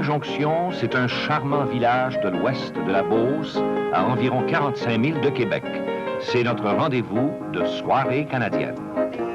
Tring-Jonction, c'est un charmant village de l'ouest de la Beauce, à environ 45 000 de Québec. C'est notre rendez-vous de soirée canadienne.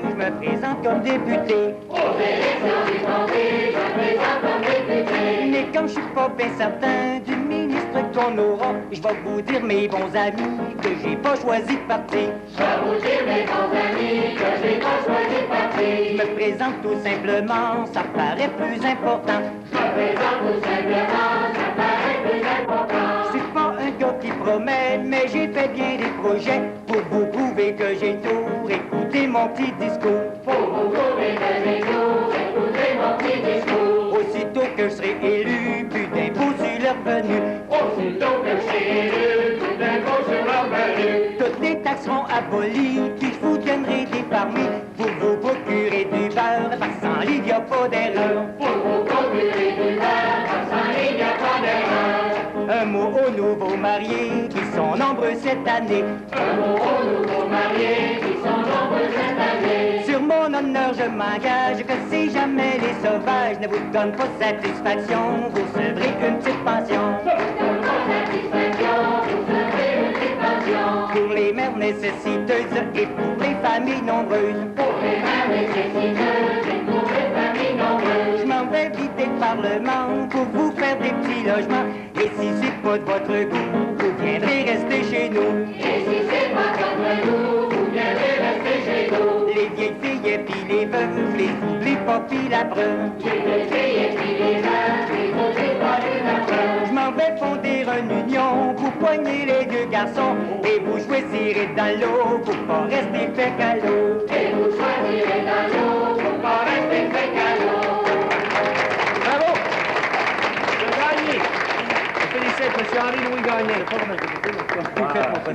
Je me présente comme député. Aux élections du comté, je me présente comme député. Mais comme je suis pas bien certain du ministre qu'on aura, je vais vous dire, mes bons amis, que j'ai pas choisi de parti. Je vais vous dire, mes bons amis, que j'ai pas choisi de parti. Je me présente tout simplement, ça paraît plus important. Je me présente tout simplement, ça paraît plus important. Je suis pas un gars qui promet, mais j'ai fait bien des projets pour vous prouver que j'ai tout. Écoutez mon petit discours. Pour vous prouver que j'ai tout, écoutez mon petit discours. Aussitôt que je serai élu, plus d'impôts sur le revenu. Aussitôt que je serai élu, plus d'impôts sur le revenu. Toutes les taxes seront abolies, puis je vous donnerai des parmi pour vous procurer du beurre, parce qu'en ligne, il n'y a pas d'erreur. Pour vous procurer du beurre, parce qu'en ligne, il n'y a pas d'erreur. Un mot aux nouveaux mariés qui sont nombreux cette année. Un mot aux nouveaux mariés qui sont nombreux cette année. Sur mon honneur, je m'engage que si jamais les sauvages ne vous donnent pas satisfaction, vous recevrez une petite pension. Pour les mères nécessiteuses et pour les familles nombreuses. Pour les mères nécessiteuses et pour les familles nombreuses. Je m'en vais vider le Parlement pour vous faire des petits logements. Et si c'est pas de votre goût, vous viendrez rester chez nous. Et si c'est pas votre goût, vous viendrez rester chez nous. Les vieilles filles et puis les veuves, les oubliez pas puis la preuve. Les vieilles filles et puis les veuves, les oubliez pas puis la preuve. Je m'en vais fonder une union pour poigner les deux garçons. Et vous choisirez dans l'eau pour pas rester fait qu'à l'eau. Et vous choisirez dans l'eau pour pas rester fait qu'à l'eau. Bravo! Le gagné! Je félicite M. Henri-Louis Gagné.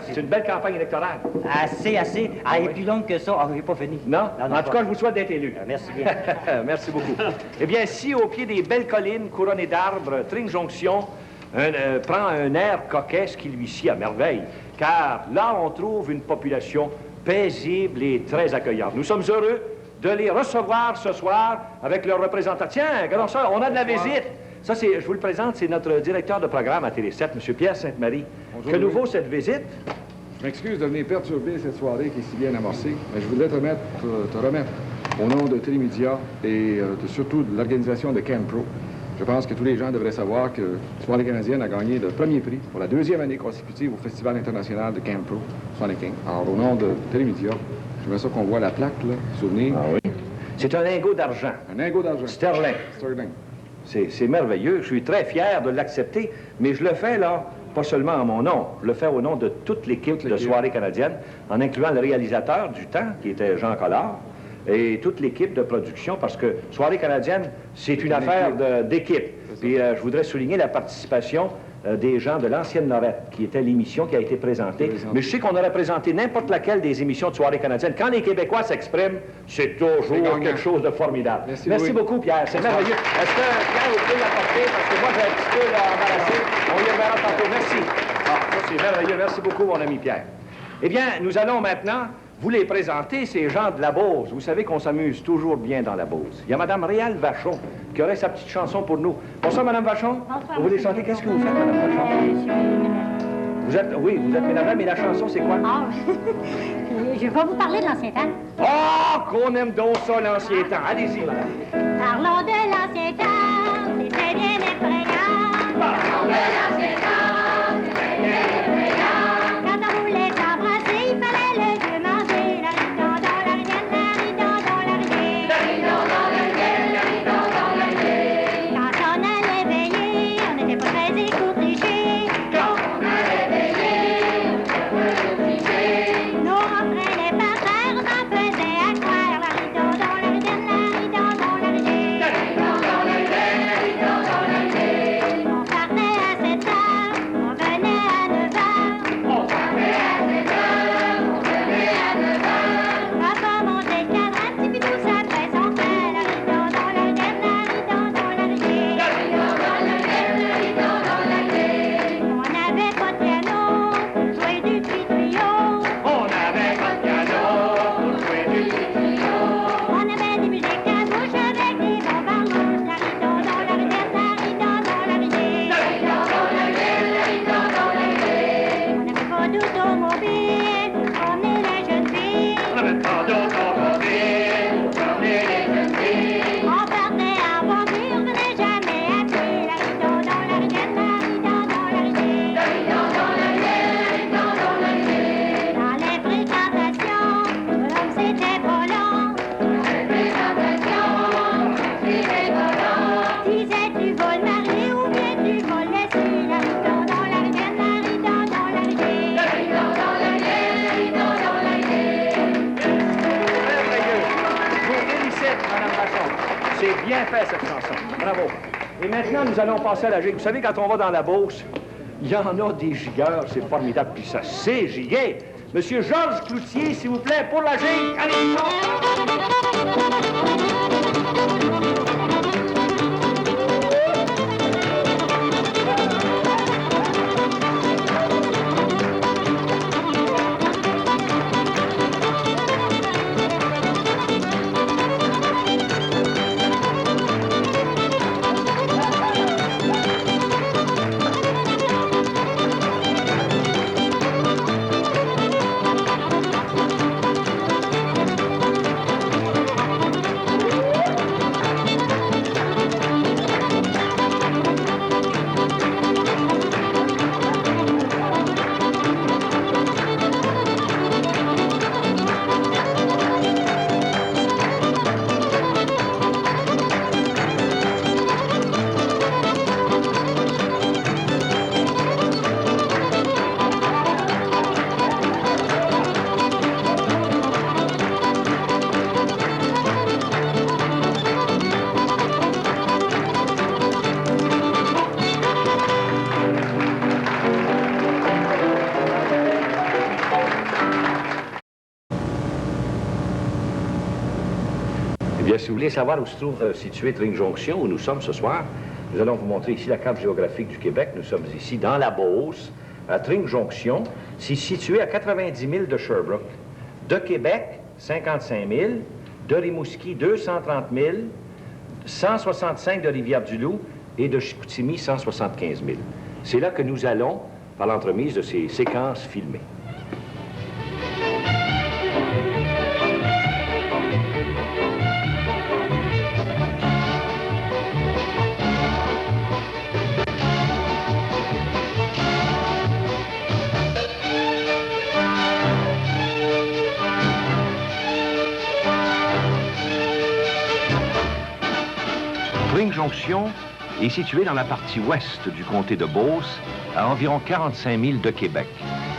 C'est une belle campagne électorale. Assez. Ah, elle est plus longue que ça. Ah, j'ai pas fini. Non? Non, En tout cas, je vous souhaite d'être élu. Merci bien. Merci beaucoup. Eh bien, si au pied des belles collines couronnées d'arbres, Tring-Jonction prend un air coquet, ce qui lui sied à merveille, car là, on trouve une population paisible et très accueillante. Nous sommes heureux de les recevoir ce soir avec leurs représentants. Tiens, regardons ça, on a de la visite. Ça, je vous le présente, c'est notre directeur de programme à Télé 7, M. Pierre Sainte-Marie. Bonjour, Que nous Louis. vaut cette visite? Je m'excuse de venir perturber cette soirée qui est si bien amorcée, mais je voudrais te remettre au nom de Télémédia et surtout de l'organisation de CanPro. Je pense que tous les gens devraient savoir que Soirée canadienne a gagné le premier prix pour la deuxième année consécutive au Festival international de CanPro 75. Alors, au nom de Télémédia, j'aimerais ça qu'on voit la plaque, là, souvenir. Ah oui. C'est un lingot d'argent. Un lingot d'argent. Sterling. Sterling. C'est merveilleux. Je suis très fier de l'accepter, mais je le fais, là, pas seulement en mon nom. Je le fais au nom de toute l'équipe de Soirée canadienne, en incluant le réalisateur du temps, qui était Jean Collard, et toute l'équipe de production, parce que Soirée canadienne, c'est une affaire d'équipe. Puis je voudrais souligner la participation des gens de l'ancienne Lorette, qui était l'émission qui a été présentée. Mais je sais qu'on aurait présenté n'importe laquelle des émissions de Soirée canadienne. Quand les Québécois s'expriment, c'est toujours quelque chose de formidable. Merci beaucoup, Pierre. C'est merveilleux. Est-ce que, Pierre, vous pouvez l'apporter? Parce que moi, j'ai un petit peu embarrassé. On y reverra tantôt. Merci. Ah, ça, c'est merveilleux. Merci beaucoup, mon ami Pierre. Eh bien, nous allons maintenant vous les présenter, ces gens de la Beauce. Vous savez qu'on s'amuse toujours bien dans la Beauce. Il y a Mme Réal Vachon qui aurait sa petite chanson pour nous. Bonsoir, Mme Vachon. Bonsoir. Vous voulez chanter? Qu'est-ce que vous faites, Mme Vachon? Oui, vous êtes ménagère, mais la chanson, c'est quoi? Ah, je vais vous parler de l'ancien temps. Ah, qu'on aime donc ça, l'ancien temps. Allez-y, madame. Parlons de l'ancien temps, c'était bien effrayant. Parlons de l'ancien temps, c'était bien effrayant. Quand on voulait s'embrasser, il fallait le vieux manger. La ridon dans la rivière, la ridon dans la rivière. La ridon dans la rivière, la ridon dans la rivière. Quand on allait veiller, on n'était pas très écourtéchés. Quand on allait veiller, on était pas obligés. Nous rentraient par terre, on en faisait à croire. La ridon dans la rivière, la ridon dans la rivière. La ridon dans la rivière, la ridon dans la rivière. On partait à 7 heures, d'automobile pour promener les jeunes filles. On avait tant d'automobiles pour promener les jeunes filles. On partait en voiture, venait jamais à pied. La ridon dans la rivière, la ridon dans la rivière. La ridon dans la rivière, la ridon dans la rivière. Dans les fréquentations, l'homme c'était pas long. Les présentations, c'était pas long. Disais tu vas le marier ou bien tu vas le laisser. La ridon dans la rivière, la ridon dans la rivière. La ridon dans la rivière, la ridon dans la rivière. Merveilleux. Je vous félicite, Mme Vachon. C'est bien fait, cette chanson. Bravo. Et maintenant, nous allons passer à la gigue. Vous savez, quand on va dans la Beauce, il y en a des gigueurs, c'est formidable. Puis ça, c'est gigué. Monsieur Georges Cloutier, s'il vous plaît, pour la gigue. Allez, bien, si vous voulez savoir où se trouve située Tring Jonction, où nous sommes ce soir, nous allons vous montrer ici la carte géographique du Québec. Nous sommes ici dans la Beauce, à Tring Jonction. C'est situé à 90 000 de Sherbrooke. De Québec, 55 000. De Rimouski, 230 000. 165 de Rivière-du-Loup et de Chicoutimi, 175 000. C'est là que nous allons, par l'entremise de ces séquences filmées. Tring Jonction est situé dans la partie ouest du comté de Beauce, à environ 45 000 de Québec.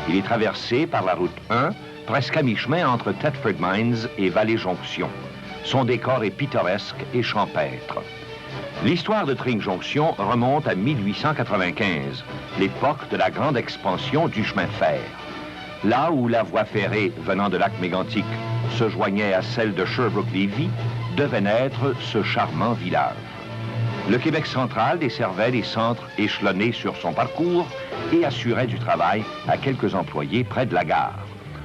Il est traversé par la route 1, presque à mi-chemin entre Thetford Mines et Vallée-Jonction. Son décor est pittoresque et champêtre. L'histoire de Tring Jonction remonte à 1895, l'époque de la grande expansion du chemin de fer. Là où la voie ferrée venant de Lac-Mégantic se joignait à celle de Sherbrooke-Lévis, devait naître ce charmant village. Le Québec central desservait les centres échelonnés sur son parcours et assurait du travail à quelques employés près de la gare.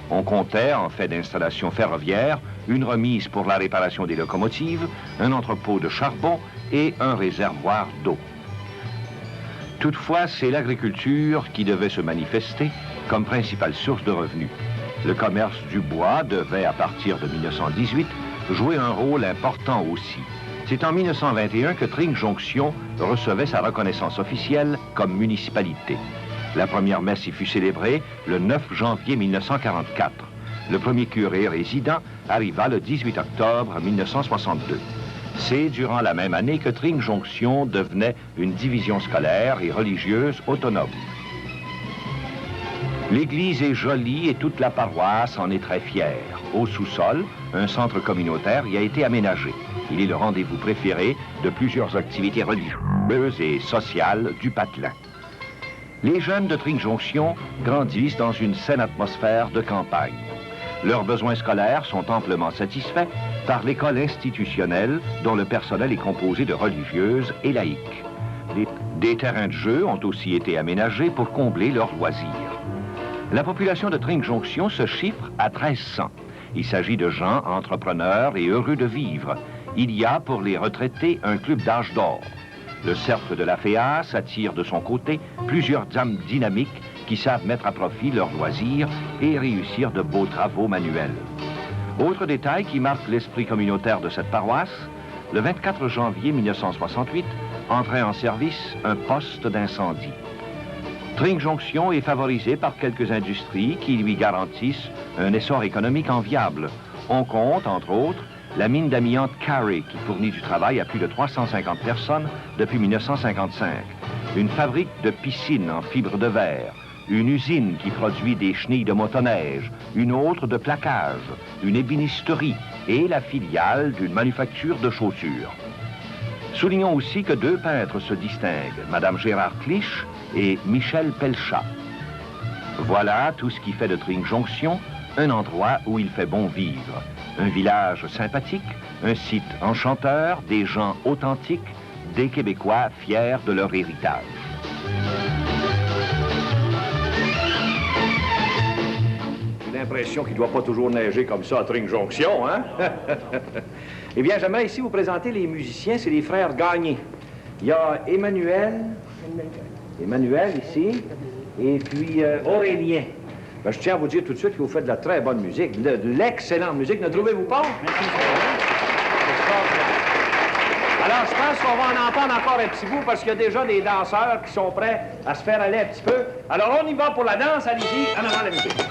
On comptait, en fait d'installation ferroviaire, une remise pour la réparation des locomotives, un entrepôt de charbon et un réservoir d'eau. Toutefois, c'est l'agriculture qui devait se manifester comme principale source de revenus. Le commerce du bois devait, à partir de 1918, jouer un rôle important aussi. C'est en 1921 que Tring Jonction recevait sa reconnaissance officielle comme municipalité. La première messe y fut célébrée le 9 janvier 1944. Le premier curé résident arriva le 18 octobre 1962. C'est durant la même année que Tring Jonction devenait une division scolaire et religieuse autonome. L'église est jolie et toute la paroisse en est très fière. Au sous-sol, un centre communautaire y a été aménagé. Il est le rendez-vous préféré de plusieurs activités religieuses et sociales du patelin. Les jeunes de Tring Jonction grandissent dans une saine atmosphère de campagne. Leurs besoins scolaires sont amplement satisfaits par l'école institutionnelle dont le personnel est composé de religieuses et laïques. Des terrains de jeu ont aussi été aménagés pour combler leurs loisirs. La population de Tring Jonction se chiffre à 1300. Il s'agit de gens entrepreneurs et heureux de vivre. Il y a pour les retraités un club d'âge d'or. Le cercle de la FEAS attire de son côté plusieurs âmes dynamiques qui savent mettre à profit leurs loisirs et réussir de beaux travaux manuels. Autre détail qui marque l'esprit communautaire de cette paroisse, le 24 janvier 1968, entrait en service un poste d'incendie. Tring Jonction est favorisé par quelques industries qui lui garantissent un essor économique enviable. On compte, entre autres, la mine d'amiante Carey qui fournit du travail à plus de 350 personnes depuis 1955, une fabrique de piscines en fibre de verre, une usine qui produit des chenilles de motoneige, une autre de plaquage, une ébénisterie et la filiale d'une manufacture de chaussures. Soulignons aussi que 2 peintres se distinguent, Madame Gérard Clich et Michel Pelchat. Voilà tout ce qui fait de Tring Jonction un endroit où il fait bon vivre. Un village sympathique, un site enchanteur, des gens authentiques, des Québécois fiers de leur héritage. J'ai l'impression qu'il ne doit pas toujours neiger comme ça à Tring Jonction, hein? Eh bien, j'aimerais ici vous présenter les musiciens, c'est les frères Gagné. Il y a Emmanuel ici, et puis Aurélien. Ben, je tiens à vous dire tout de suite que vous faites de la très bonne musique, de l'excellente musique, ne trouvez-vous pas? Merci. Alors, je pense qu'on va en entendre encore un petit bout parce qu'il y a déjà des danseurs qui sont prêts à se faire aller un petit peu. Alors, on y va pour la danse, allez-y, en avant la musique.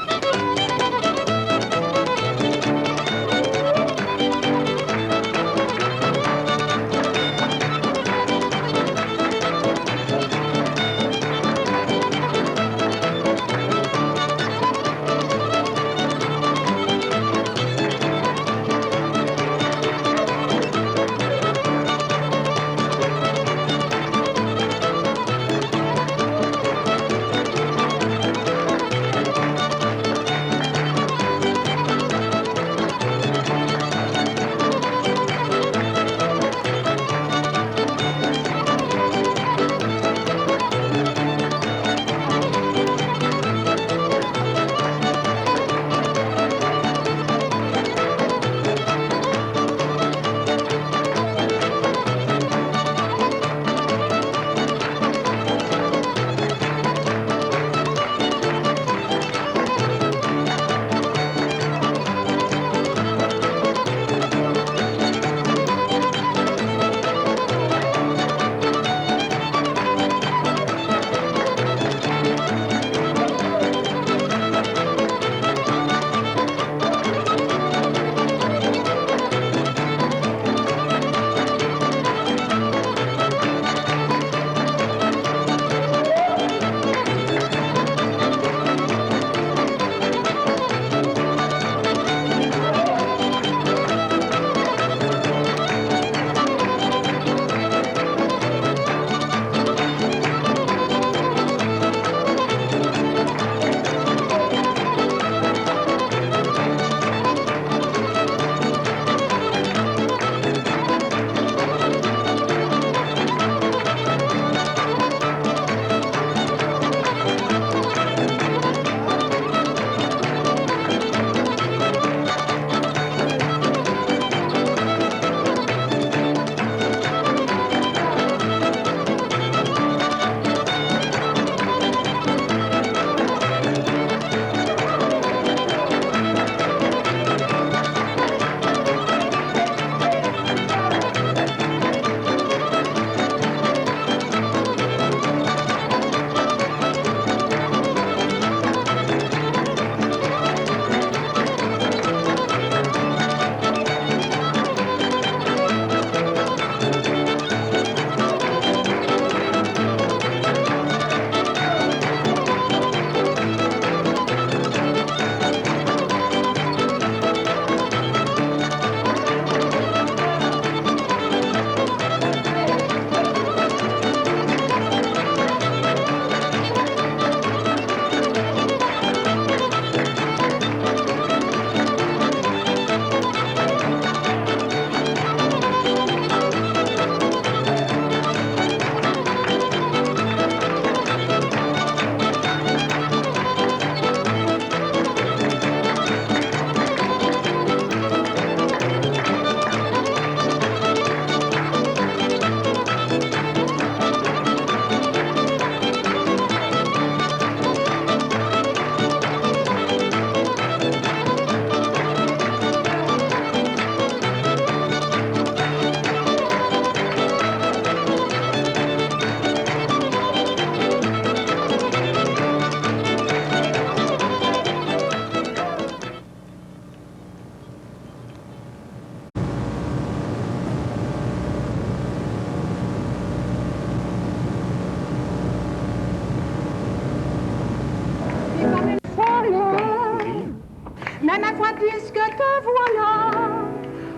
Mais ma foi, puisque te voilà,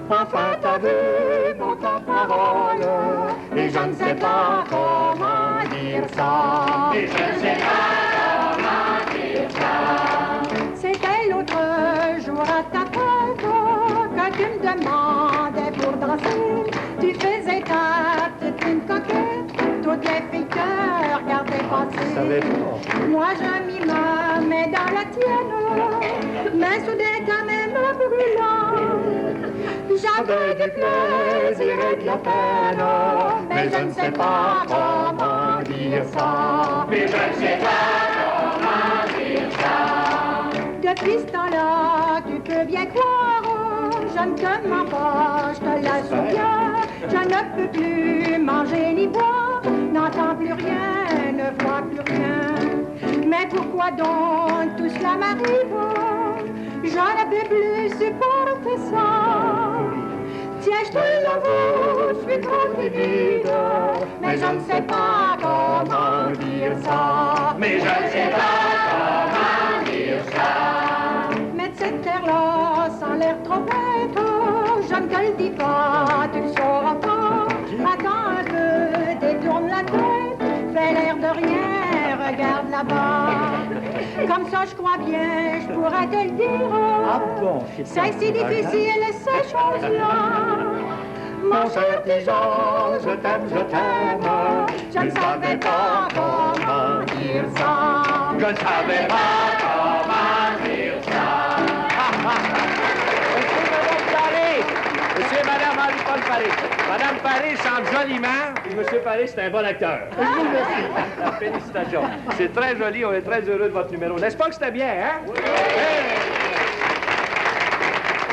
enfin t'as vu mon ta parole, et je ne sais pas comment dire ça. Et je ne sais pas comment dire ça. C'était l'autre jour à ta fête que tu me demandais pour danser. Tu faisais ta petite une coquette, toutes les filles que regardaient passer. Moi je m'y mets dans la tienne, mais soudain ta main me brûla. J'avais du plaisir et de la peine, mais je ne sais pas comment dire ça. Mais je ne sais pas comment dire ça. Depuis ce temps-là, tu peux bien croire, je ne te mens pas, je te l'assure bien. Je ne peux plus manger ni boire, n'entends plus rien, ne vois plus rien. Mais pourquoi donc tout cela m'arrive? Je ne peux plus supporter ça. Tiens, je te l'avoue, je suis trop timide, mais je ne sais pas comment dire ça. Mais je ne sais pas comment dire ça. Mais de cette terre-là, sans l'air trop bête, je ne te le dis pas, tu le sauras pas. Attends un peu, détourne la tête, fais l'air de rien, regarde là-bas. Comme ça, je crois bien, je pourrais te le dire. Ah bon, c'est si difficile, ces choses-là. Mon cher Dijon, je t'aime, je ne savais pas comment dire ça. Je ne savais pas comment dire ça. Monsieur et Madame Henri-Paul Paré. Madame Paré chante joliment, et Monsieur Paré, c'est un bon acteur. Félicitations. C'est très joli, on est très heureux de votre numéro. N'est-ce pas que c'était bien, hein? Oui!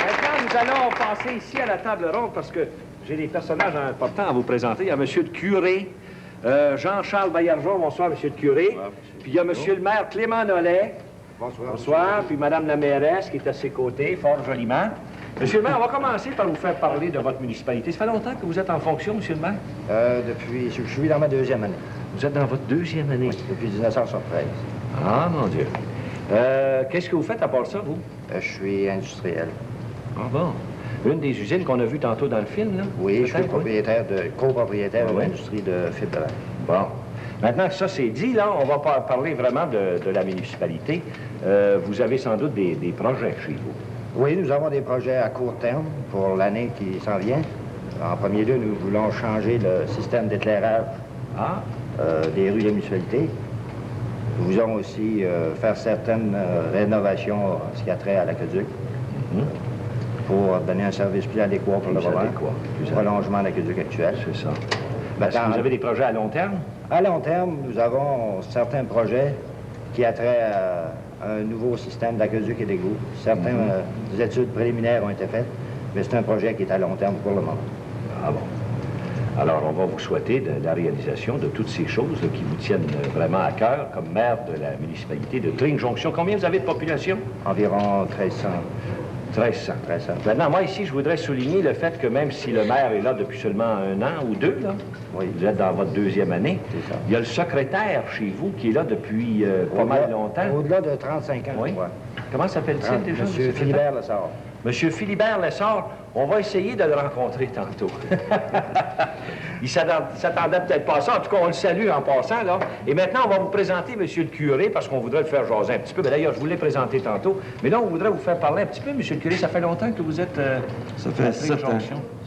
Maintenant, nous allons passer ici à la table ronde parce que j'ai des personnages importants à vous présenter. Il y a Monsieur le curé, Jean-Charles Baillargeon. Bonsoir, Monsieur le curé. Puis il y a Monsieur le maire Clément Nollet. Bonsoir. Bonsoir. Puis Madame la mairesse qui est à ses côtés, fort joliment. Monsieur le maire, on va commencer par vous faire parler de votre municipalité. Ça fait longtemps que vous êtes en fonction, Monsieur le maire? Je suis dans ma deuxième année. Vous êtes dans votre deuxième année? Oui, depuis 1973. Ah, mon Dieu. Qu'est-ce que vous faites à part ça, vous? Je suis industriel. Ah bon? Une des usines qu'on a vues tantôt dans le film, là? Oui, je suis propriétaire copropriétaire Ah de ouais? l'industrie de fibre de verre. Bon. Maintenant que ça c'est dit, là, on va parler vraiment de la municipalité. Vous avez sans doute des projets chez vous. Oui, nous avons des projets à court terme pour l'année qui s'en vient. En premier lieu, nous voulons changer le système d'éclairage des rues de la municipalité. Nous voulons aussi faire certaines rénovations en ce qui a trait à l'aqueduc pour donner un service plus adéquat pour le moment. Prolongement de l'aqueduc actuel. C'est ça. Est-ce que vous avez des projets à long terme? À long terme, nous avons certains projets qui a trait à un nouveau système d'aqueduc et d'égout. Certaines études préliminaires ont été faites, mais c'est un projet qui est à long terme pour le moment. Ah bon. Alors, on va vous souhaiter de la réalisation de toutes ces choses qui vous tiennent vraiment à cœur comme maire de la municipalité de Tring-Jonction. Combien vous avez de population? Environ 1300. 1300. Maintenant, moi, ici, je voudrais souligner le fait que même si le maire est là depuis seulement 1 an ou 2, là, vous êtes dans votre deuxième année, C'est ça. il y a le secrétaire chez vous qui est là depuis pas mal longtemps. Au-delà de 35 ans, Oui. je crois. Comment s'appelle-t-il déjà? Monsieur le secrétaire? Philibert Lessard. Monsieur Philibert Lessard, on va essayer de le rencontrer tantôt. Il s'attendait peut-être pas à ça. En tout cas, on le salue en passant, là. Et maintenant, on va vous présenter Monsieur le curé, parce qu'on voudrait le faire jaser un petit peu. Ben, d'ailleurs, je vous l'ai présenté tantôt. Mais là, on voudrait vous faire parler un petit peu, Monsieur le curé. Ça fait longtemps que vous êtes Ça fait 7 ans.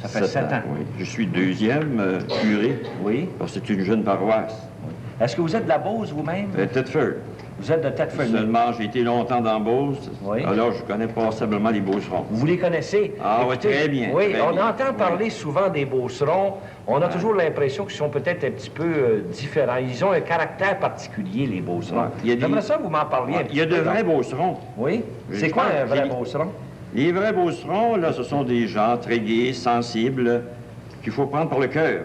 Ça fait 7 ans. Oui. Je suis deuxième curé. Oui. Parce que c'est une jeune paroisse. Est-ce que vous êtes de la Beauce vous-même? Thetford. Vous êtes de Thetford. Seulement, j'ai été longtemps dans Beauce. Oui. Alors, je connais passablement les Beaucerons. Vous les connaissez? Ah oui, très bien. Oui, très on bien. entend parler souvent des Beaucerons. On a toujours l'impression qu'ils sont peut-être un petit peu différents. Ils ont un caractère particulier, les Beaucerons. Ouais. Il y a des- J'aimerais ça que vous m'en parliez un Il y a petit de peu, vrais donc. Beaucerons. Oui? Je C'est quoi pense un vrai qu'il- Beauceron? Les vrais Beaucerons, là, ce sont des gens très gais, sensibles, qu'il faut prendre par le cœur.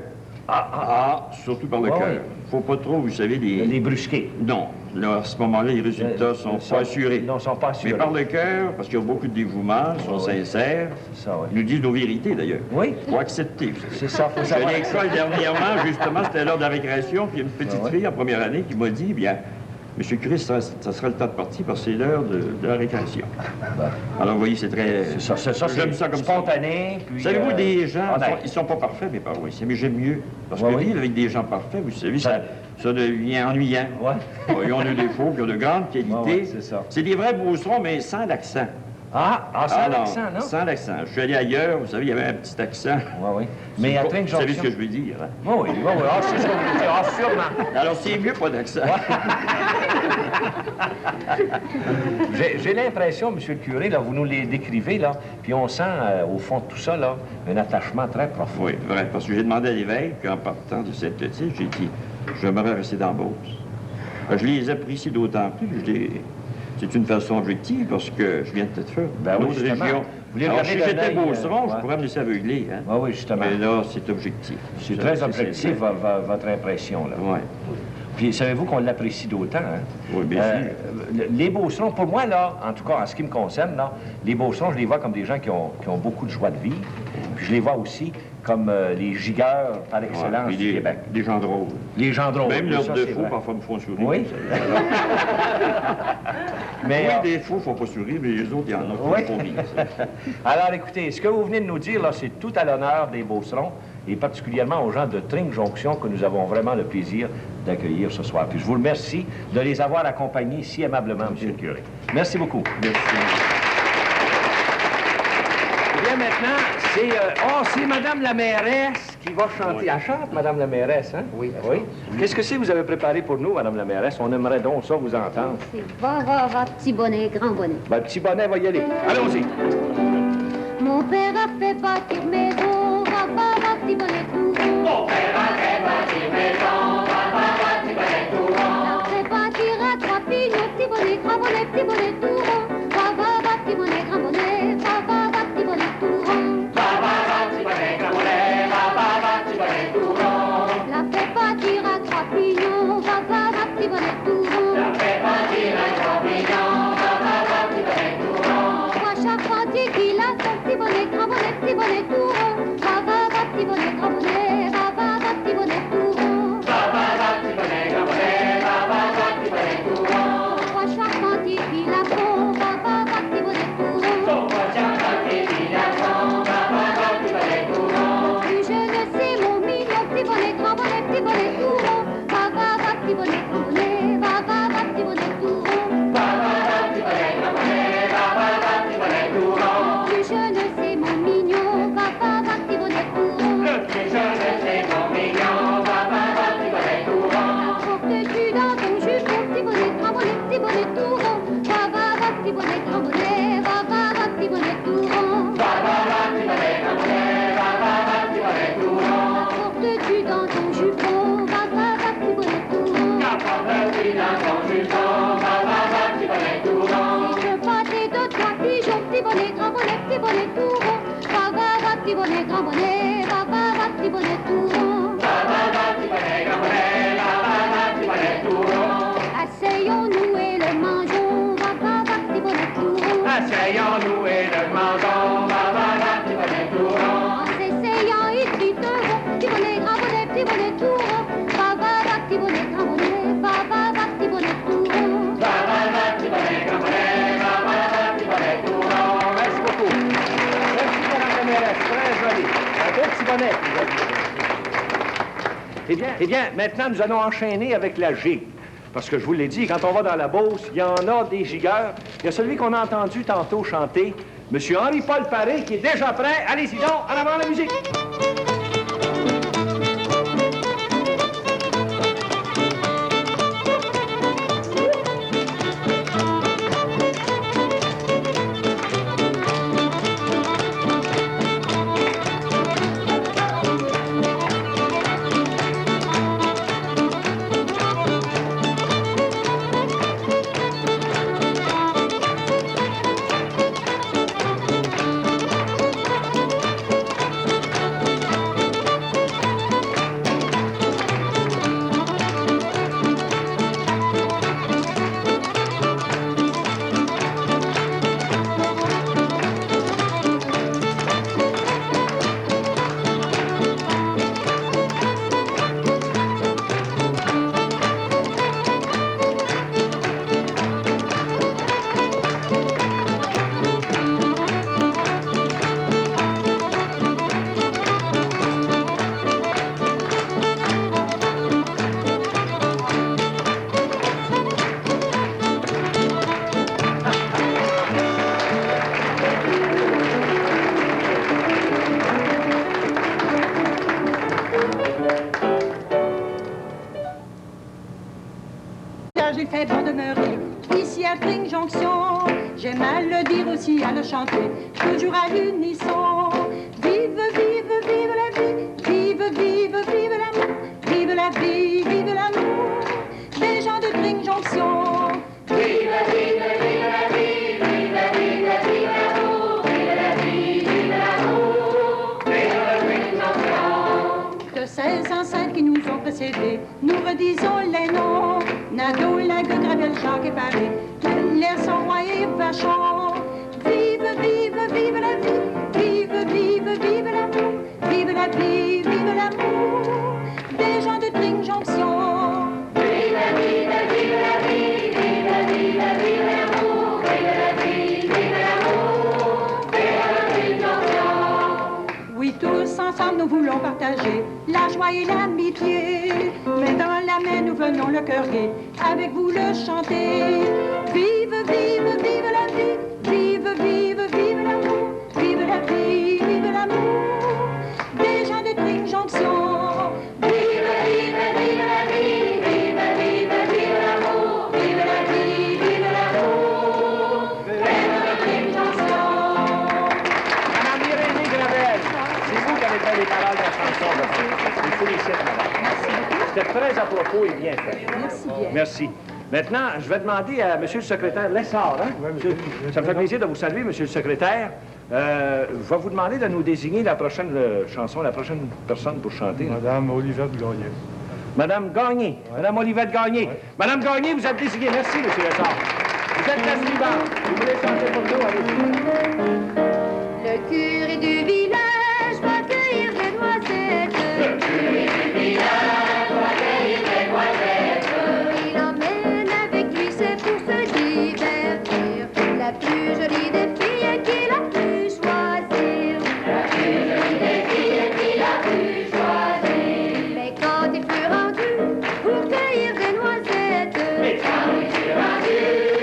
Surtout par le Ouais, cœur. oui. Il ne faut pas trop, vous savez, Les brusquer. Non. Là, à ce moment-là, les résultats sont pas assurés. Non, sont pas assurés. Mais par le cœur, parce qu'il y a beaucoup de dévouement, ils sont sincères. C'est ça, oui. Ils nous disent nos vérités, d'ailleurs. Oui. Il faut accepter. vous savez. C'est ça, faut J'ai savoir. à l'école dernièrement, justement, c'était l'heure de la récréation, puis il y a une petite fille en première année qui m'a dit, eh bien, Monsieur le curé, ça sera le temps de partir parce que c'est l'heure de la récréation. Alors, vous voyez, c'est très... C'est ça, j'aime ça comme spontané. Puis, savez-vous, des gens, honnête. ils sont pas parfaits, mes paroissiens, mais j'aime mieux. Parce que Ouais, oui. vivre avec des gens parfaits, vous savez, ça devient ennuyant. Ouais. Ils ont des défauts, puis ils ont de grandes qualités. Ouais, c'est ça. C'est des vrais beaucerons, mais sans l'accent. Sans l'accent, non? Sans l'accent. Je suis allé ailleurs, vous savez, il y avait un petit accent. Oui. Mais à train de Vous savez ce jonction... que je veux dire, hein? Oui. C'est ce que vous voulez dire. Sûrement. Alors, c'est mieux pas d'accent. J'ai l'impression, monsieur le curé, là, vous nous les décrivez, là, puis on sent, au fond de tout ça, là, un attachement très profond. Oui, vrai, parce que j'ai demandé à l'évêque, puis en partant de cette petite, j'ai dit, j'aimerais rester dans Beauce. Je les apprécie d'autant plus, c'est une façon objective, parce que je viens de Tête-Feu, Ben oui, autre justement. région. Vous les Alors, regardez si d'un j'étais œil, Beauceron, ouais. je pourrais me laisser aveugler, hein? Oui, justement. Mais là, c'est objectif. C'est très objectif, Oui, votre impression, là. Puis savez-vous qu'on l'apprécie d'autant, hein? Oui, bien sûr. Les Beaucerons, pour moi, là, en tout cas, en ce qui me concerne, là, les Beaucerons, je les vois comme des gens qui ont beaucoup de joie de vivre. Puis je les vois aussi comme les gigueurs par excellence puis du Québec. Des gens drôles. Les gens drôles. Même leurs ça, c'est défauts, vrai. parfois, me font sourire. Oui. Mais, Oui, des défauts, il ne faut pas sourire, mais les autres, il y en a Oui. qui font bien. Alors, écoutez, ce que vous venez de nous dire, là, c'est tout à l'honneur des Beaucerons, et particulièrement aux gens de Tring-Jonction que nous avons vraiment le plaisir d'accueillir ce soir. Puis je vous remercie de les avoir accompagnés si aimablement, monsieur le curé. Merci beaucoup. Merci. Eh bien, maintenant, c'est Madame la mairesse qui va chanter. Oui. Elle chante, Madame la mairesse, hein? Oui. Qu'est-ce que c'est que vous avez préparé pour nous, Madame la mairesse? On aimerait donc ça vous entendre. C'est va, petit bonnet, grand bonnet. Ben, petit bonnet va y aller. Allons-y. Mon père a fait bâtir maison, va, petit bonnet tout rond. Mon père a fait bâtir maison, va, petit bonnet tout rond. Il a fait bâtir à trois pignons, petit bonnet tout rond. Va, petit bonnet, grand bonnet, va, petit bonnet tout rond. Petit bonnet, grand bonnet, va, petit bonnet tout rond. Il a fait bâtir à trois pignons, va, petit bonnet tout rond. Il a fait bâtir à trois pignons, va, petit bonnet tout rond. Trois charpentiers qui l'a son petit bonnet tout rond. Va, petit bonnet, grand bonnet, va, petit bonnet tout rond. Petit bonnet, grand bonnet, va, petit bonnet tout rond. Trois charpentiers qui l'a font, va, petit bonnet tout rond. Trois charpentiers qui la font, va, petit bonnet tout rond. Plus jeune, c'est mon mignon, petit bonnet, grand bonnet, petit bonnet tout rond. Va, petit bonnet, grand bonnet, va, petit bonnet tout rond. Petit bonnet, grand bonnet, va, petit bonnet tout rond. Plus jeune, c'est mon mignon, va, petit bonnet tout rond. Le plus jeune, c'est mon mignon, va, petit bonnet tout rond. Portes-tu dans ton jupon, petit bonnet, grand bonnet, petit bonnet tout rond. Va, petit bonnet, grand bonnet, va, petit bonnet tout rond. Petit bonnet, grand bonnet, va, petit bonnet tout rond. Portes-tu dans ton jupon, va, petit bonnet tout rond. Portes-tu dans ton jupon, va, petit bonnet tout rond. Si je pâtais de trois pigeons, petit bonnet, grand bonnet, petit bonnet tout rond. Va, petit bonnet, grand bonnet, va, petit bonnet tout rond. Petit bonnet, grand bonnet, va, petit bonnet tout rond. Asseyons-nous et le mangeons, va, petit bonnet tout rond. Asseyons-nous et le mangeons, va, petit bonnet tout rond. En s'essayant, ils criteront, petit bonnet, grand bonnet, petit bonnet tout rond. Va, petit bonnet, grand bonnet, va, petit bonnet tout rond. Petit bonnet, grand bonnet, va, petit bonnet tout rond. Merci beaucoup. Merci, Madame la mairesse. Très joli. Un beau petit bonnet. Eh bien, maintenant, nous allons enchaîner avec la gigue. Parce que je vous l'ai dit, quand on va dans la Beauce, il y en a des gigueurs. Il y a celui qu'on a entendu tantôt chanter, M. Henri-Paul Paré, qui est déjà prêt. Allez-y donc, en avant la musique. J'ai fait bon demeurer ici à Tring Jonction. J'aime à le dire aussi, à le chanter, toujours à l'unisson. Vive, vive, vive la vie, vive, vive, vive l'amour, vive la vie, vive l'amour, des gens de Tring Jonction. Vive, vive, vive la vie, vive, vive, vive l'amour, vive la vie, vive l'amour, des gens de Tring Jonction. De ces enceintes qui nous ont précédés, nous redisons les noms. Nadeau, Lague, Gravel, Jacques et Paris, les sont rois et vachons. Vive, vive, vive la vie, vive, vive, vive l'amour, vive la vie, vive l'amour, des gens de Tring Jonction. Vive, vive, vive la vie, vive, vive, vive l'amour, vive la vie, vive l'amour, des gens de Tring Jonction. Oui, tous ensemble nous voulons partager la joie et l'amitié, mais dans la main nous venons le cœur gai, avec vous le chanter. Vive, vive, vive la vie, vive, vive, vive l'amour, vive la vie, vive l'amour, des gens de Tring Jonction. Vive, vive, vive la vie, vive, vive, vive l'amour, vive la vie, vive l'amour, des gens de Tring Jonction. Madame Irénée Gravel, c'est vous qui avez fait les paroles de la chanson. Je vous félicite, madame. C'était très à propos et bien fait. Merci bien. Merci. Maintenant, je vais demander à monsieur le secrétaire Lessard, hein? Ça me fait plaisir de vous saluer, monsieur le secrétaire. Je vais vous demander de nous désigner la prochaine chanson, la prochaine personne pour chanter. Madame Olivette Gagné. Madame Gagné. Ouais. Madame Olivette Gagné. Ouais. Madame Gagné, vous êtes désignée. Merci, monsieur Lessard. Vous êtes la suivante. Vous voulez chanter pour nous? Allez-y. Le curé du village va cueillir des noisettes. Le curé du village va cueillir des noisettes. Il emmène avec lui, c'est pour se divertir, la plus jolie des filles qu'il a pu choisir. La plus jolie des filles qu'il a pu choisir. Mais quand il fut rendu pour cueillir des noisettes, Mais quand il fut rendu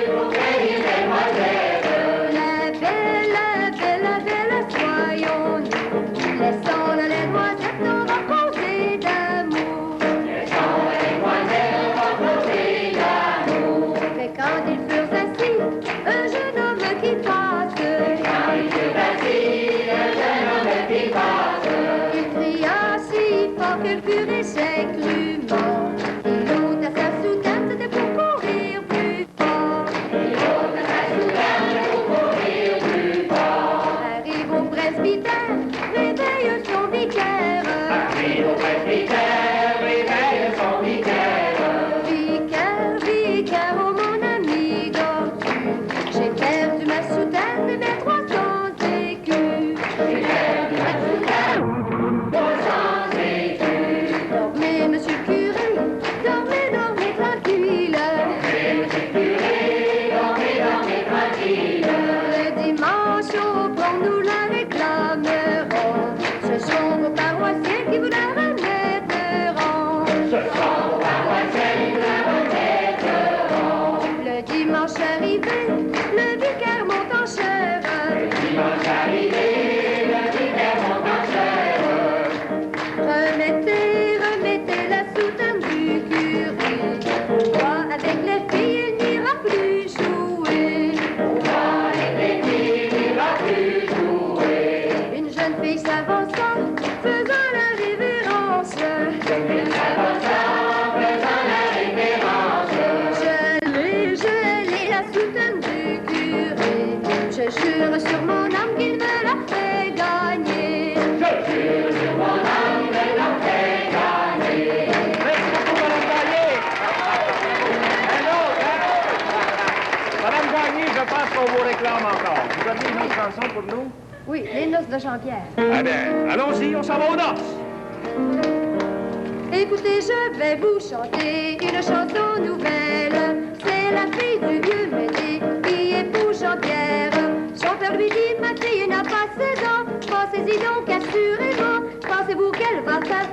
pour cueillir des noisettes, la belle, la belle, la belle, soyons-nous, laissons les noisettes, on va causer d'amour. laissons les noisettes, on va causer d'amour. Mais quand ils furent assis, un jeune homme qui passe, Quand il fut assis, un jeune homme qui passe, il cria si fort que le curé s'inclut mort. Il ôta sa soutane, c'était pour courir plus fort. il ôte sa soutane pour courir plus fort. Arrive au presbytère, réveille son vicaire. Arrive au presbytère, réveille son vicaire. Vicaire, vicaire, oh mon ami Gortu, j'ai perdu ma soutane et mes 300 écus. J'ai perdu ma soutane, 300 écus. Dormez, monsieur le curé, dormez, dormez tranquille. Et monsieur le curé, dormez, dormez tranquille. Le dimanche au pont, nous la réclamerons. Ce sont vos paroissiens qui vous la remettront. Ce sont vos paroissiens qui la remettront. Le dimanche arrivé, le vicaire monte en chair. Dimanche arrivé, le vicaire monte en chair. Remettez, remettez la soutane du curé. Toi, avec les filles, il n'ira plus jouer. Avec les filles, il va plus jouer. Une jeune fille s'avança, faisant la révérence. S'avançant, faisant la révérence. Je l'ai, la soutane du curé. Je jure sur mon âme qu'il me l'a fait gagner. Je jure sur mon âme, il l'a fait gagner. Merci beaucoup, Madame Gagné. Un autre, hein? Madame Gagné, je pense qu'on vous réclame encore. Vous avez une autre chanson pour nous? Oui, les noces de Jean-Pierre. Eh bien, allons-y, on s'en va aux noces. Écoutez, je vais vous chanter une chanson nouvelle. C'est la fille du vieux Médée qui épouse Jean-Pierre. Son père lui dit, ma fille n'a pas 16 ans. Pensez-y donc assurément. Pensez-vous qu'elle va faire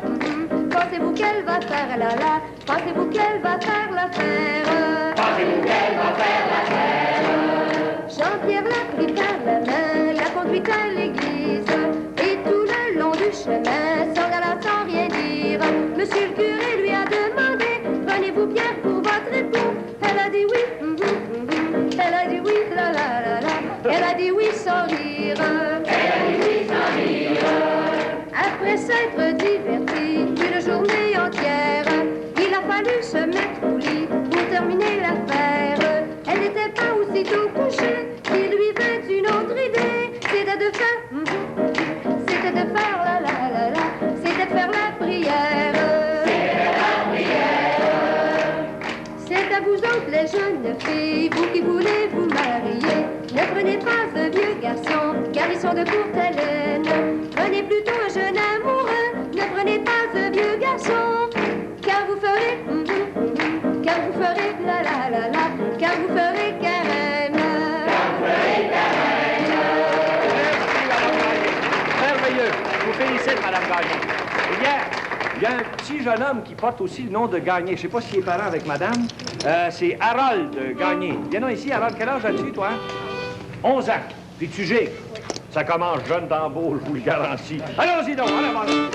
Pensez-vous qu'elle va faire la la? Pensez-vous qu'elle va faire l'affaire? Pensez-vous qu'elle va faire l'affaire? Jean-Pierre l'a pris par la main, l'a a dit oui sans rire. Après s'être diverti une journée entière, il a fallu se mettre au lit pour terminer l'affaire. Elle n'était pas aussitôt couchée qu'il lui vint une autre idée. C'était de faire la la la la, c'était de faire la prière. C'est à vous autres les jeunes filles, vous qui voulez vous marier, ne prenez pas ce vieux garçon, car ils sont de courte haleine. Prenez plutôt un jeune amoureux, ne prenez pas ce vieux garçon, car vous ferez la la la la, car vous ferez carême. Merveilleux. Je vous félicite, Madame Gagné. Eh bien, il y a un petit jeune homme qui porte aussi le nom de Gagné. Je ne sais pas s'il est parent avec Madame. C'est Harold Gagné. Viens donc ici, Harold. Quel âge as-tu, toi? 11 ans. Puis tu gigles. Ça commence jeune d'embault, je vous le garantis. Allons-y donc, allons, allons.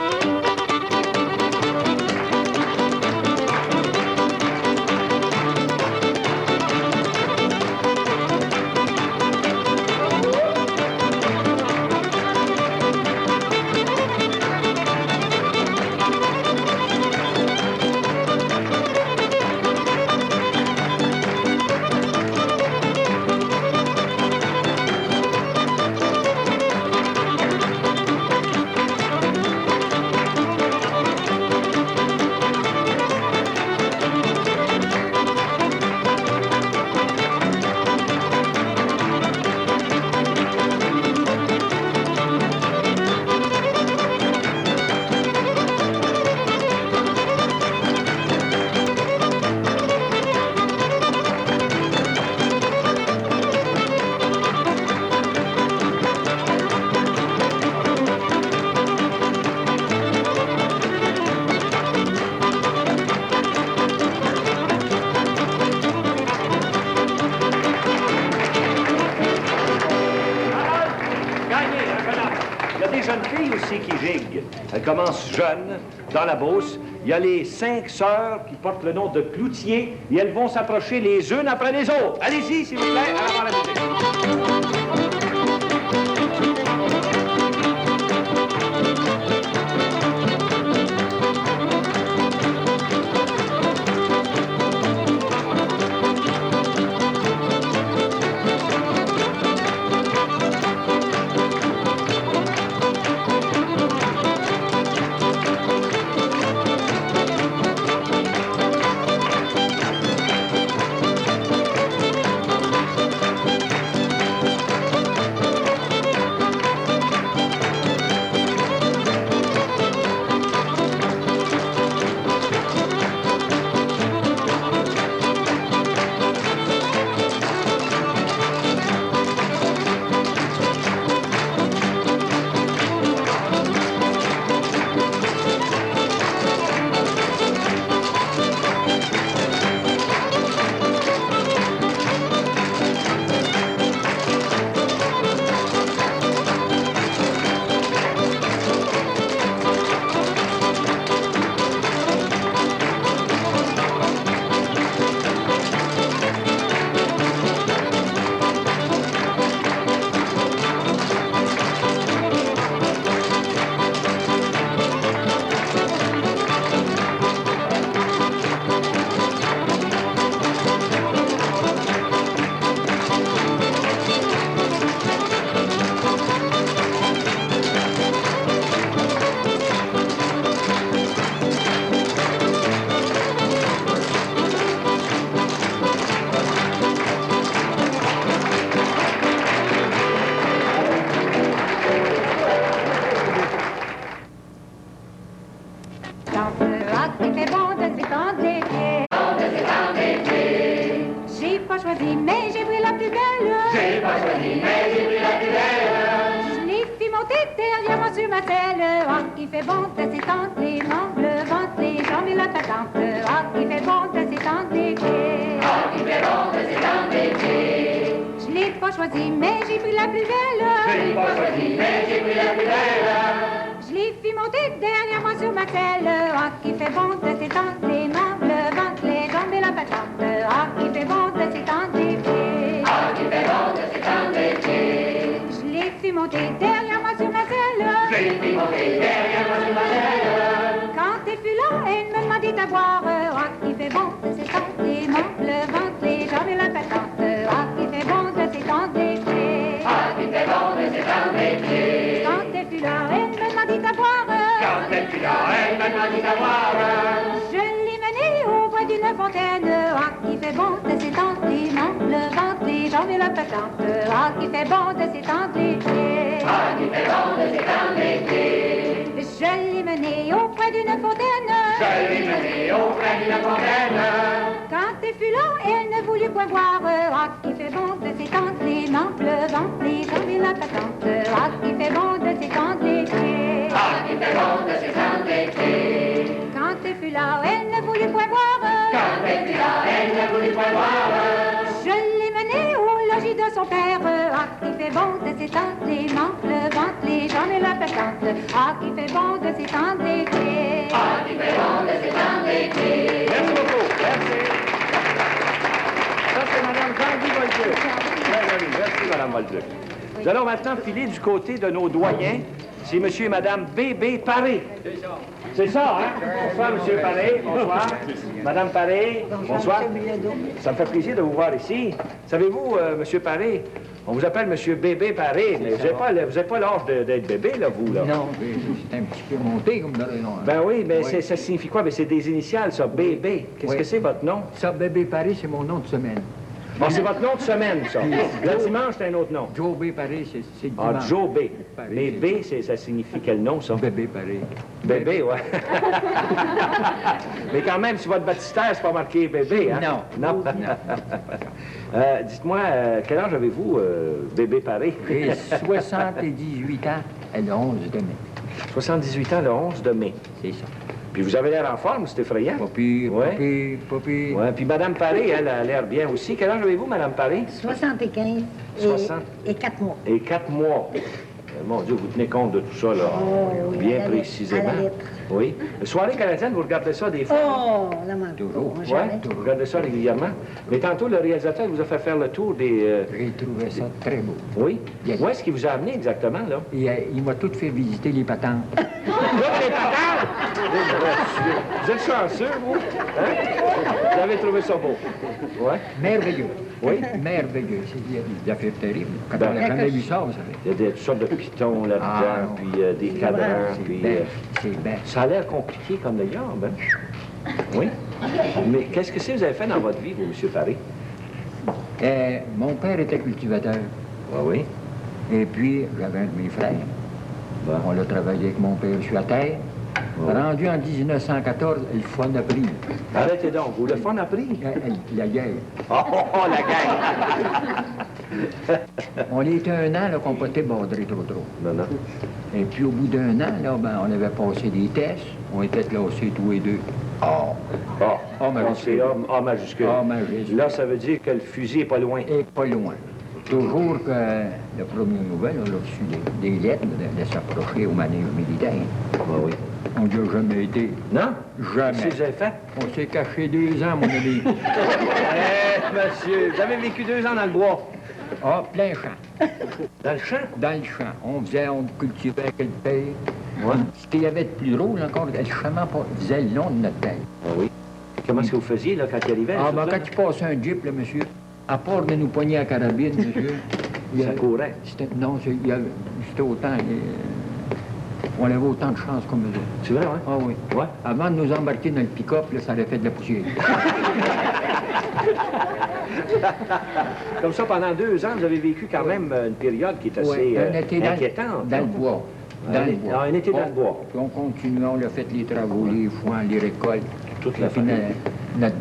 Elle commence jeune, dans la Beauce. Il y a les 5 sœurs qui portent le nom de Cloutier et elles vont s'approcher les unes après les autres. Allez-y, s'il vous plaît, à l'avant la musique. qui fait bon de s'étendre les membres, le ventre, les jambes et la patente. Ah, qui fait bon de s'étendre les pieds. Ah, qui fait bon de s'étendre les pieds. Je l'ai pas choisi, mais j'ai pris la plus belle. Je l'ai pas choisi, mais j'ai pris la plus belle. Je l'ai fait monter dernièrement sur ma selle. Ah, qui fait bon de s'étendre les membres, le ventre, les jambes et la patente. Ah, qui fait bon de s'étendre les pieds. Ah, qui fait bon de s'étendre les pieds. monter derrière moi sur ma selle. Je l'ai vu monter derrière moi sur ma selle. Quand elle fut là, elle me demandait à boire. Ah, qui fait bon de s'étendre les manches, le ventre, les jambes et la patente. Ah, qui fait bon de s'étendre les pieds. Ah, qui fait bon de s'étendre les pieds. Quand elle fut là, elle me demandait à boire. Quand elle fut là, elle m'a demandé à boire. Je l'ai menée au bois d'une fontaine. Ah, qui fait bon de s'étendre les manches, le ventre, les jambes et la patente. Ah, qui fait bon de s'étendre les pieds. Ah, qui fait bon de s'étendre les pieds. Je l'ai menée auprès d'une fontaine. Je l'ai menée auprès d'une fontaine. Quand elle fut là, elle ne voulut point boire. Ah, qui fait bon de s'étendre les manches, le ventre, les jambes et la patente. Ah, qui fait bon de s'étendre les pieds. Ah, qui fait bon de s'étendre les pieds. Quand elle fut là, elle ne voulut point boire. Quand elle fut là, elle ne voulut point boire. Je l'ai menée au logis de son père. Ah, qui fait bon de s'étendre les manches, le ventre, les jambes et la patente. Ah, qui fait bon de s'étendre les pieds. Ah, qui fait bon de s'étendre les pieds. Merci beaucoup. Merci. Ça, c'est Mme Jean-Guy Volduc. Très joli. Merci, Mme Volduc. Nous allons maintenant filer du côté de nos doyens. C'est M. et Mme B.B. Paré. C'est ça, hein? Bonsoir, M. Paré. Bonsoir. Mme Paré. Bonsoir. Ça me fait plaisir de vous voir ici. Savez-vous, M. Paré, on vous appelle M. Bébé Paré, mais vous n'avez pas l'âge d'être bébé, là, vous, là. Non, c'est un petit peu monté comme nom. Ben oui, mais ça signifie quoi? Mais c'est des initiales, ça, bébé. Qu'est-ce que c'est, votre nom? Ça, Bébé Paris, c'est mon nom de semaine. Bon, c'est votre nom de semaine, ça. Le dimanche, c'est un autre nom. Joe B. Paris, c'est dimanche. Ah, Joe B. Paris, Mais B, ça signifie quel nom, ça? Bébé Paris. Bébé, ouais. Mais quand même, sur votre baptistère, c'est pas marqué bébé, hein? Non. Non? Dites-moi, quel âge avez-vous, bébé Paris? J'ai 78 ans le 11 de mai. 78 ans le 11 de mai. C'est ça. Puis vous avez l'air en forme, c'est effrayant. Pas pire, Ouais. pas pire, pas pire. Ouais, puis Mme Paré, elle a l'air bien aussi. Quel âge avez-vous, Mme Paré? 75 et 4 mois. Et 4 mois. Mon Dieu, vous tenez compte de tout ça, là, Oh, oui, bien à la précisément. lettre, à la lettre. Oui. Soirée canadienne, vous regardez ça des fois? Oh, la main. Toujours. Oui, Jamais. vous regardez ça régulièrement. Mais tantôt, le réalisateur vous a fait faire le tour des... J'ai trouvé ça très beau. Oui? Yes. Où est-ce qu'il vous a amené exactement, là? Et, il m'a tout fait visiter les patentes. Là, les patates! Vous êtes chanceux, vous? Hein? Vous avez trouvé ça beau? Oui? Merveilleux. Oui? Merveilleux. Il y a des affaires terribles. Quand Ben, on n'a jamais vu ça, vous savez. Il y a toutes sortes de pitons là-dedans, Ah, non. puis des cadrans, C'est puis... bête. C'est bête. ça a l'air compliqué comme le job, hein? Oui? Mais qu'est-ce que vous avez fait dans votre vie, vous, M. Paré? Mon père était cultivateur. Oui, oui. Et puis, j'avais un de mes frères. Bon. On a travaillé avec mon père sur la terre. Ouais. Rendu en 1914, le fond a pris. Arrêtez donc, vous, le fond a pris? La guerre. Oh, la guerre! On était un an là, qu'on potait bordrer trop. Non, non. Et puis au bout d'un an, là, ben, on avait passé des tests. On était classés tous les deux. Oh, A majuscule. c'est A majuscule. A majuscule. Là, ça veut dire que le fusil est pas loin. Et pas loin. Toujours que la première nouvelle, on a reçu des lettres de s'approcher au manège militaire. Oui. On n'y a jamais été. Non? Jamais. Qu'est-ce que vous avez fait? On s'est caché 2 ans, mon ami. Monsieur, vous avez vécu 2 ans dans le bois. Ah, plein champ. Dans le champ? Dans le champ. On cultivait avec le pays. Ouais. Ce qu'il y avait de plus drôle encore, le chemin faisait le long de notre tête. Ah oui. Comment est-ce que vous faisiez, là, quand il arrivait? Ah, les ben, autres, quand là? il passait un jeep, là, monsieur, à part de nous poigner à carabine, monsieur. Ça courait. Non, c'était autant. On avait autant de chance comme eux autres. C'est vrai, oui? Ah oui. Ouais. Avant de nous embarquer dans le pick-up, là, ça aurait fait de la poussière. Comme ça, pendant 2 ans, vous avez vécu quand même une période qui est assez Ouais, un été inquiétante. dans le bois. Dans le bois. Un été dans le bois. Puis on continuait, on a fait les travaux, les foins, les récoltes. Toute la Puis famille.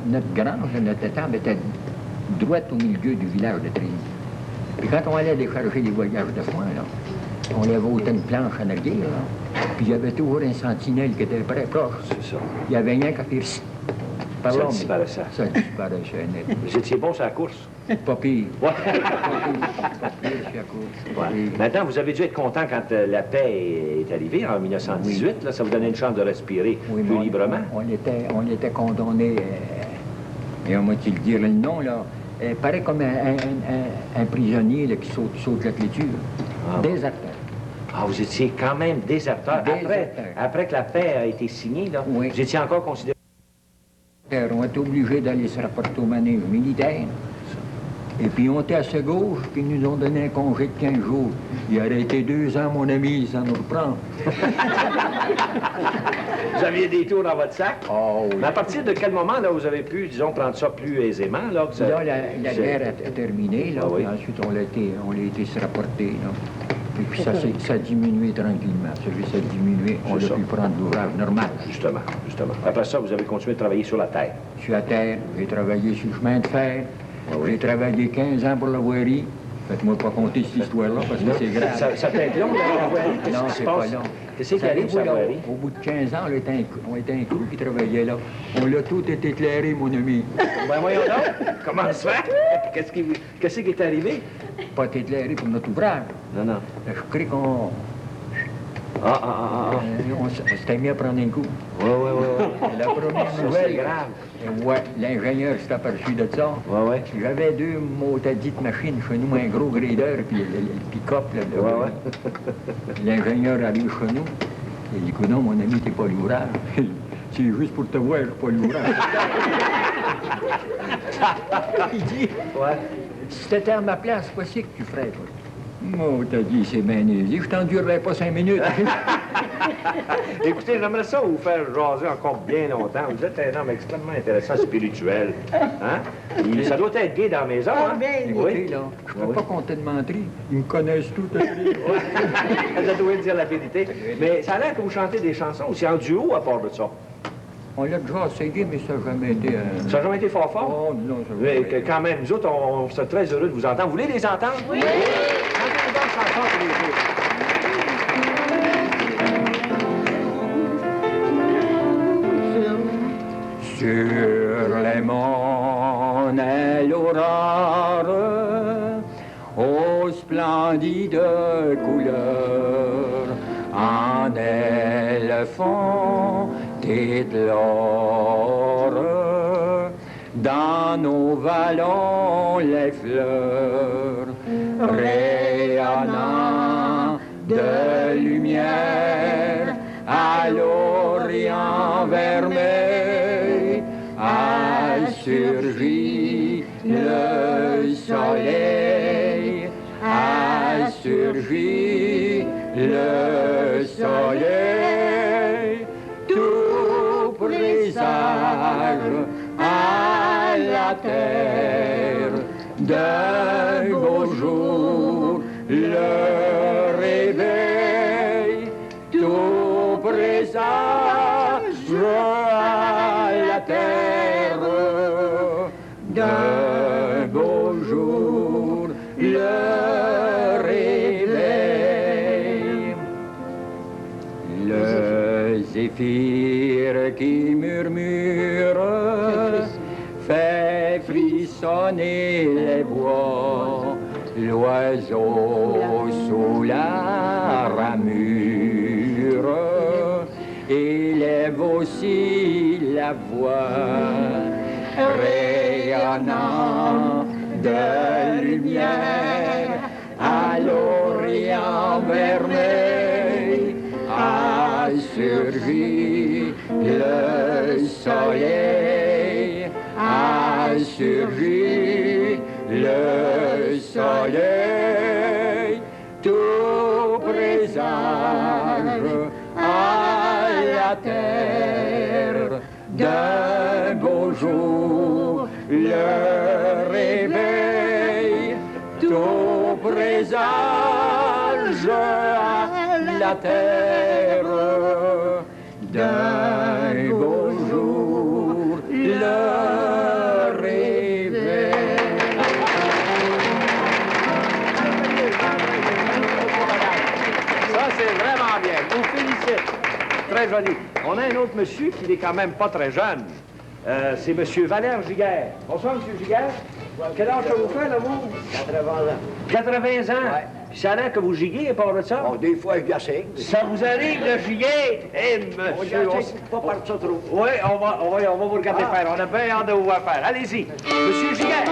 notre grange, notre étable était droite au milieu du village de Trévise. Puis quand on allait décharger les voyages de foin, là, on avait autant de planches en arrière, là. Puis il y avait toujours un sentinelle qui était très proche. C'est ça. Il y avait rien qu'à faire ci. Par Ça là, mais disparaissait. Ça disparaissait net. Vous étiez bon sur la course. Pas pire. Ouais. Pas pire, c'est à cause. Pas Ouais. pire. Maintenant, vous avez dû être content quand la paix est arrivée en 1918. Là, ça vous donnait une chance de respirer Oui, plus mais librement. on était condamnés, et on m'a-t-il dire le nom, là, pareil comme un prisonnier là, qui saute la clôture. Déserteur. Ah, vous étiez quand même déserteur. Après que la paix a été signée, là, oui. Vous étiez encore considéré... On était obligés d'aller se rapporter au manège militaire. Et puis on était à ce gauche, puis ils nous ont donné un congé de 15 jours. Il aurait été 2 ans, mon ami, sans nous reprendre. Vous aviez des tours dans votre sac? Oh, oui. Mais à partir de quel moment, là, vous avez pu, disons, prendre ça plus aisément, là? Que ça... Là, la guerre a terminé, là. Ah, oui. Ensuite, on a été se rapporter, là. Et puis ça a diminué tranquillement. Ça a diminué, on a pu prendre l'ouvrage normal. Justement. Après ça, vous avez continué de travailler sur la terre. Sur la terre, j'ai travaillé sur le chemin de fer. Oui. J'ai travaillé 15 ans pour la voirie. Faites-moi pas compter cette histoire-là, parce que c'est grave. Ça peut être long, la voirie? Non, c'est pas long. Qu'est-ce qui arrive, la voirie? Au bout de 15 ans, on était un crew qui travaillait là. On l'a tout été éclairé, mon ami. Ben voyons donc. Comment ça fait? Qu'est-ce qui est arrivé? Pas été éclairé pour notre ouvrage. Non. Je crois qu'on... On s'était mis à prendre un coup. Oui. La première nouvelle... C'est grave. Ouais, l'ingénieur s'est aperçu de ça. Ouais. J'avais 2 motadites machines chez nous, un gros grader puis le pick-up. Ouais. L'ingénieur arrive chez nous. Il dit, non, mon ami, t'es pas l'ouvrage. C'est juste pour te voir, je suis pas l'ouvrage. Il dit, si t'étais à ma place, c'est pas ça que tu ferais, toi. Oh, t'as dit, c'est bien aisé, je t'endurerai pas 5 minutes. Écoutez, j'aimerais ça vous faire jaser encore bien longtemps. Vous êtes un homme extrêmement intéressant, spirituel. Hein? Ça doit être gay dans la maison, hein? Écoutez, là, je peux pas compter de menterie. Ils me connaissent tout. Ça doit dire la vérité. Mais ça a l'air que vous chantez des chansons aussi en duo à part de ça. On l'a déjà essayé, mais ça n'a jamais été... Ça n'a jamais été fort? Oh, non, ça n'a jamais été. Quand même, nous autres, on serait très heureux de vous entendre. Vous voulez les entendre? Oui! Chantez une bonne chanson pour les autres. Sur les monts est l'aurore, aux splendides couleurs, en elle font l'or, dans nos vallons les fleurs, rayonnant de lumière, à l'orient vermeil, a surgi le soleil, a surgi le soleil, tout présage à la terre d'un beau jour, le réveil, tout présage à la terre d'un beau jour, le réveil. Le zéphyr qui murmure fait frissonner les bois, l'oiseau sous la ramure élève aussi la voix, rayonnant de lumière à l'orient vermeil, a surgi le soleil, a surgi le soleil, tout présage à la terre d'un beau jour, le réveil, tout présage à la terre d'un beau jour, le réveil. Ça, c'est vraiment bien. Je vous félicite. Très joli. On a un autre monsieur qui n'est quand même pas très jeune. C'est monsieur Valère Giguère. Bonsoir, monsieur Giguère. Quel âge ça vous fait, là, vous? 80 ans. 80 ans? Ouais. Puis ça a l'air que vous giguez à part de ça? Bon, des fois, je gassigne. Ça vous arrive de giguer? Eh, monsieur, Pas par ça trop. Oui, on va vous regarder faire. On a bien hâte de vous voir faire. Allez-y. Monsieur Giguère.